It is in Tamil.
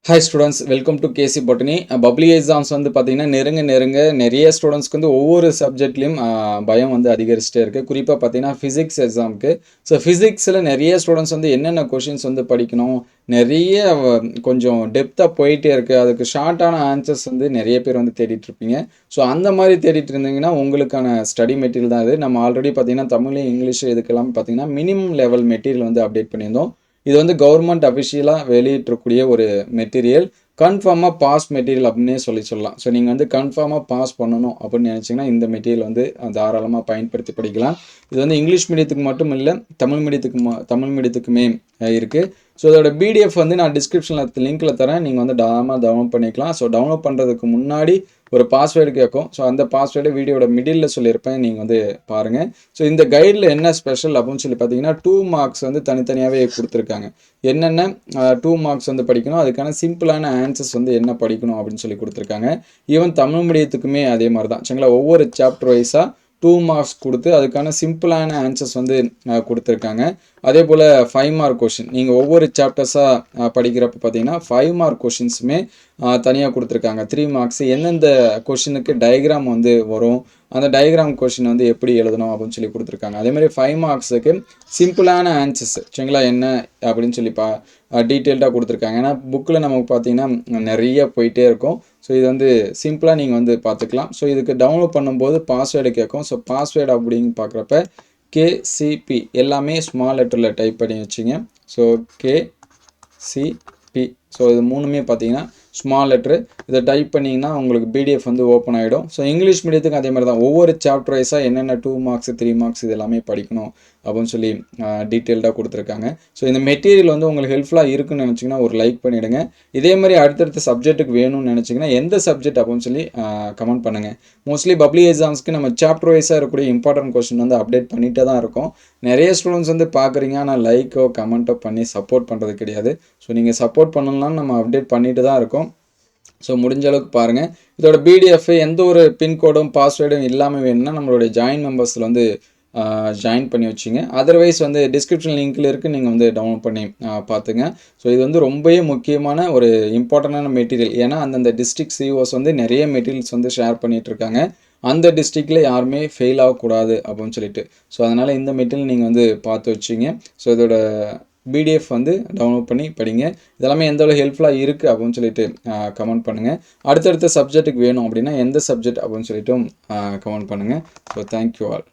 Hi students, welcome to KC botany. Public exams வந்து பார்த்தீங்கன்னா நெருங்க நிறைய ஸ்டூடெண்ட்ஸ்க்கு வந்து ஒவ்வொரு சப்ஜெக்ட்லேயும் பயம் வந்து அதிகரிச்சுட்டே இருக்குது. குறிப்பாக பார்த்தீங்கன்னா ஃபிசிக்ஸ் எக்ஸாமுக்கு. ஸோ ஃபிசிக்ஸில் நிறைய ஸ்டூடெண்ட்ஸ் வந்து என்னென்ன கொஷின்ஸ் வந்து படிக்கணும், நிறைய கொஞ்சம் டெப்த்தாக போயிட்டே இருக்குது. அதுக்கு ஷார்ட்டான ஆன்சர்ஸ் வந்து நிறைய பேர் வந்து தேடிட்டு இருப்பீங்க. ஸோ அந்த மாதிரி தேடிட்டு இருந்தீங்கன்னா உங்களுக்கான ஸ்டடி மெட்டீரியல் தான் இது. நம்ம ஆல்ரெடி பார்த்தீங்கன்னா தமிழ், இங்கிலீஷ் இதுக்கெல்லாம் பார்த்தீங்கன்னா மினிமம் லெவல் மெட்டீரியல் வந்து அப்டேட் பண்ணியிருந்தோம். இது வந்து கவர்மெண்ட் அஃபிஷியலாக வெளியிட்டிருக்கக்கூடிய ஒரு மெட்டீரியல். கன்ஃபார்மாக பாஸ் மெட்டீரியல் அப்படின்னே சொல்லலாம். ஸோ நீங்கள் வந்து கன்ஃபார்மாக பாஸ் பண்ணணும் அப்படின்னு நினச்சிங்கன்னா இந்த மெட்டீரியல் வந்து தாராளமாக பயன்படுத்தி படிக்கலாம். இது வந்து இங்கிலீஷ் மீடியத்துக்கு மட்டும் இல்லை, தமிழ் மீடியத்துக்குமே இருக்குது. ஸோ இதோட பிடிஎஃப் வந்து நான் டிஸ்கிரிப்ஷனில் லிங்க்கில் தரேன். நீங்கள் வந்து டவுன்லோட் பண்ணிக்கலாம். ஸோ டவுன்லோட் பண்ணுறதுக்கு முன்னாடி ஒரு பாஸ்வேர்டு கேட்கும். ஸோ அந்த பாஸ்வேர்டு வீடியோட மிடில் சொல்லியிருப்பேன், நீங்கள் வந்து பாருங்கள். ஸோ இந்த கைடில் என்ன ஸ்பெஷல் அப்படின்னு சொல்லி பார்த்தீங்கன்னா 2 மார்க்ஸ் வந்து தனித்தனியாகவே கொடுத்துருக்காங்க. என்னென்ன 2 மார்க்ஸ் வந்து படிக்கணும், அதுக்கான சிம்பிளான ஆன்சர்ஸ் வந்து என்ன படிக்கணும் அப்படின்னு சொல்லி கொடுத்துருக்காங்க. ஈவன் தமிழ் மீடியத்துக்குமே அதே மாதிரி தான் சரிங்களா. ஒவ்வொரு சாப்டர் வைஸாக 2 மார்க்ஸ் கொடுத்து அதுக்கான சிம்பிளான ஆன்சர்ஸ் வந்து கொடுத்துருக்காங்க. அதே போல் 5 மார்க் கொஷின் நீங்கள் ஒவ்வொரு சாப்டர்ஸாக படிக்கிறப்ப பார்த்தீங்கன்னா 5 மார்க் கொஷின்ஸுமே தனியாக கொடுத்துருக்காங்க. 3 மார்க்ஸ் எந்தெந்த கொஷினுக்கு டயக்ராம் வந்து வரும், அந்த டயக்ராம் கொஷின் வந்து எப்படி எழுதணும் அப்படின்னு சொல்லி கொடுத்துருக்காங்க. அதேமாதிரி 5 மார்க்ஸுக்கு சிம்பிளான ஆன்சர்ஸ் சரிங்களா என்ன அப்படின்னு சொல்லி டீட்டெயில்டாக கொடுத்துருக்காங்க. ஏன்னா புக்கில் நமக்கு பார்த்தீங்கன்னா நிறைய போயிட்டே இருக்கும். ஸோ இது வந்து சிம்பிளாக நீங்கள் வந்து பார்த்துக்கலாம். ஸோ இதுக்கு டவுன்லோட் பண்ணும்போது பாஸ்வேர்டு கேட்கும். ஸோ பாஸ்வேர்டு அப்படின்னு பார்க்குறப்ப கேசிபி எல்லாமே ஸ்மால் லெட்டரில் டைப் பண்ணி வச்சுங்க. ஸோ கேசிபி, ஸோ இது மூணுமே பார்த்தீங்கன்னா ஸ்மால் லெட்ரு. இதை டைப் பண்ணிங்கன்னா உங்களுக்கு பிடிஎஃப் வந்து ஓப்பன் ஆகிடும். ஸோ இங்கிலீஷ் மீடியத்துக்கு அதே மாதிரி தான் ஒவ்வொரு சாப்டர் வைஸாக என்னென்ன 2 மார்க்ஸ் 3 மார்க்ஸ் இது எல்லாமே படிக்கணும் அப்படின்னு சொல்லி டீட்டெயில்டாக கொடுத்துருக்காங்க. ஸோ இந்த மெட்டீரியல் வந்து உங்களுக்கு ஹெல்ப்ஃபுல்லாக இருக்குன்னு நினச்சிங்கன்னா ஒரு லைக் பண்ணிவிடுங்க. இதே மாதிரி அடுத்தடுத்த சப்ஜெக்ட்டுக்கு வேணும்னு நினச்சிங்கன்னா எந்த சப்ஜெக்ட் அப்படின்னு சொல்லி கமெண்ட் பண்ணுங்கள். மோஸ்ட்லி பப்ளிக் எக்ஸாம்ஸ்க்கு நம்ம சாப்டர் வைஸாக இருக்கக்கூடிய இம்பார்ட்டன்ட் கொஸ்டின் வந்து அப்டேட் பண்ணிகிட்டே தான் இருக்கும். நிறைய ஸ்டூடெண்ட்ஸ் வந்து பார்க்குறீங்க, ஆனால் லைக்கோ கமெண்ட்டோ பண்ணி சப்போர்ட் பண்ணுறது கிடையாது. ஸோ நீங்கள் சப்போர்ட் பண்ணலாம், நம்ம அப்டேட் பண்ணிட்டு தான் இருக்கோம். ஸோ முடிஞ்ச அளவுக்கு பாருங்கள். இதோட பிடிஎஃப் எந்த ஒரு பின்கோடும் பாஸ்வேர்டும் இல்லாமல் வேணும்னா நம்மளுடைய ஜாயின் மெம்பர்ஸில் வந்து ஜாயின் பண்ணி வச்சுங்க. அதர்வைஸ் வந்து டிஸ்கிரிப்ஷன் லிங்க்கில் இருக்குது, நீங்கள் வந்து டவுன்லோட் பண்ணி பார்த்துங்க. ஸோ இது வந்து ரொம்பவே முக்கியமான ஒரு இம்பார்ட்டண்டான மெட்டீரியல். ஏன்னா அந்தந்த டிஸ்ட்ரிக்ட் சிஓஸ் வந்து நிறைய மெட்டீரியல்ஸ் வந்து ஷேர் பண்ணிகிட்ருக்காங்க. அந்த டிஸ்ட்ரிக்டில் யாருமே ஃபெயில் ஆகக்கூடாது அப்படின்னு சொல்லிட்டு. ஸோ அதனால் இந்த மெட்டீரியல் நீங்கள் வந்து பார்த்து வச்சுங்க. ஸோ இதோட பிடிஎஃப் வந்து டவுன்லோட் பண்ணி படிங்க. இதெல்லாமே எந்த அளவு ஹெல்ப்ஃபுல்லாக இருக்குது அப்படின்னு சொல்லிட்டு கமெண்ட் பண்ணுங்கள். அடுத்தடுத்த சப்ஜெக்ட்டுக்கு வேணும் அப்படின்னா எந்த சப்ஜெக்ட் அப்படின்னு சொல்லிட்டும் கமெண்ட் பண்ணுங்கள். So thank you all.